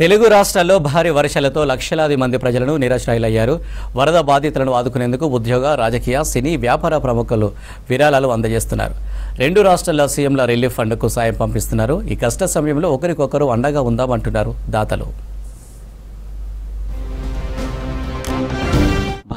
తెలుగు రాష్ట్రాల్లో భారీ వర్షాలతో లక్షలాది మంది ప్రజలను నిరాశ్రయులయ్యారు. వరద బాధితులను ఆదుకునేందుకు ఉద్యోగ, రాజకీయ, సినీ, వ్యాపార ప్రముఖులు విరాళాలు అందజేస్తున్నారు. రెండు రాష్ట్రాల సీఎంల రిలీఫ్ ఫండ్కు సాయం పంపిస్తున్నారు. ఈ కష్ట సమయంలో ఒకరికొకరు అండగా ఉందామంటున్నారు దాతలు.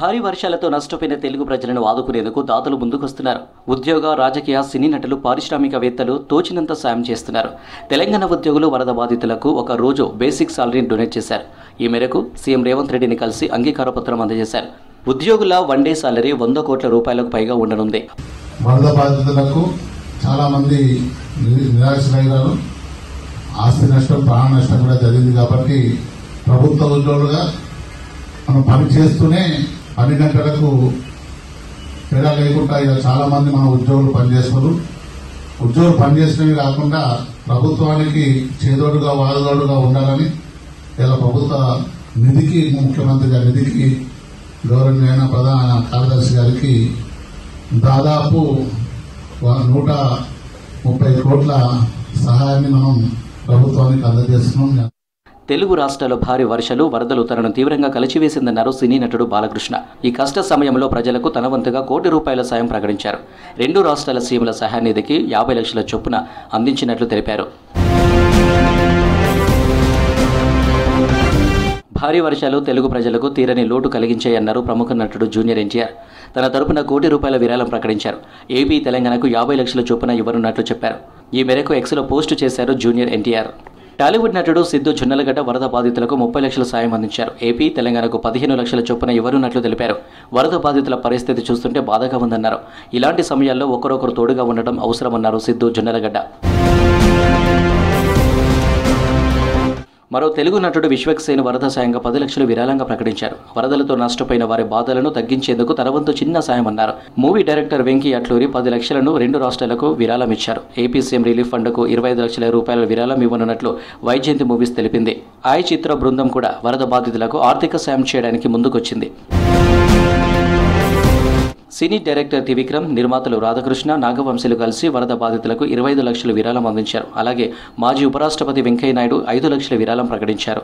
భారీ వర్షాలతో నష్టపోయిన తెలుగు ప్రజలను ఆదుకునేందుకు దాతలు ముందుకొస్తున్నారు. ఉద్యోగ, రాజకీయ, సినీ నటులు, పారిశ్రామికవేత్తలు తోచినంత సాయం చేస్తున్నారు. తెలంగాణ ఉద్యోగులు వరద బాధితులకు ఒక రోజు బేసిక్ సాలరీని డొనేట్ చేశారు. ఈ మేరకు సీఎం రేవంత్ రెడ్డిని కలిసి అంగీకార పత్రం అందజేశారు. ఉద్యోగుల వన్ డే సాలరీ 100 కోట్ల రూపాయలకు పైగా ఉండనుంది. వరద బాధితులకు చాలా మంది నిరాశ్రయులు, ఆస్తి నష్టం, ప్రాణ నష్టం కూడా జరిగింది. కాబట్టి ప్రభుత్వ ఉద్యోగులుగా మనం పని చేస్తూనే 10 గంటలకు తేడా లేకుండా ఇలా చాలా మంది మన ఉద్యోగులు పనిచేస్తారు. ఉద్యోగులు పనిచేసినవి కాకుండా ప్రభుత్వానికి చేదోడుగా వాదోడుగా ఉండాలని ఇలా ప్రభుత్వ నిధికి, ముఖ్యమంత్రి గారి నిధికి, గౌరవనీయ ప్రధాన కార్యదర్శి గారికి దాదాపు 130 కోట్ల సహాయాన్ని మనం ప్రభుత్వానికి అందజేస్తున్నాం. తెలుగు రాష్ట్రాల్లో భారీ వర్షాలు, వరదలు తనను తీవ్రంగా కలిచివేసిందన్నారు సినీ నటుడు బాలకృష్ణ. ఈ కష్ట సమయంలో ప్రజలకు తన వంతుగా ₹1 కోటి సాయం ప్రకటించారు. రెండు రాష్ట్రాల సీఎంల సహాయ నిధికి 50 లక్షల చొప్పున అందించినట్లు తెలిపారు. భారీ వర్షాలు తెలుగు ప్రజలకు తీరని లోటు కలిగించాయన్నారు ప్రముఖ నటుడు జూనియర్ ఎన్టీఆర్. తన తరపున ₹1 కోటి విరాళం ప్రకటించారు. ఏపీ, తెలంగాణకు 50 లక్షల చొప్పున ఇవ్వనున్నట్లు చెప్పారు. ఈ మేరకు ఎక్స్లో పోస్టు చేశారు జూనియర్ ఎన్టీఆర్. టాలీవుడ్ నటుడు సిద్ధు జొన్నలగడ్డ వరద బాధితులకు 30 లక్షల సాయం అందించారు. ఏపీ, తెలంగాణకు 15 లక్షల చొప్పున ఇవ్వనున్నట్లు తెలిపారు. వరద బాధితుల పరిస్థితి చూస్తుంటే బాధగా ఉందన్నారు. ఇలాంటి సమయాల్లో ఒకరొకరు తోడుగా ఉండడం అవసరమన్నారు సిద్ధు జొన్నలగడ్డ. మరో తెలుగు నటుడు విశ్వక్సేన్ వరద సాయంగా 10 లక్షలు విరాళంగా ప్రకటించారు. వరదలతో నష్టపోయిన వారి బాధలను తగ్గించేందుకు తన వంతు చిన్న సాయం అన్నారు. మూవీ డైరెక్టర్ వెంకీ అట్లూరి 10 లక్షలను రెండు రాష్ట్రాలకు విరాళం ఇచ్చారు. ఏపీ సీఎం రిలీఫ్ ఫండ్కు 25 లక్షల రూపాయల విరాళం ఇవ్వనున్నట్లు వైజయంతి మూవీస్ తెలిపింది. ఆయ్ చిత్ర బృందం కూడా వరద బాధితులకు ఆర్థిక సాయం చేయడానికి ముందుకొచ్చింది. సినీ డైరెక్టర్ త్రివిక్రమ్, నిర్మాతలు రాధాకృష్ణ, నాగవంశీలు కలిసి వరద బాధితులకు 25 లక్షల విరాళం అందించారు. అలాగే మాజీ ఉపరాష్ట్రపతి వెంకయ్య నాయుడు 5 లక్షల విరాళం ప్రకటించారు.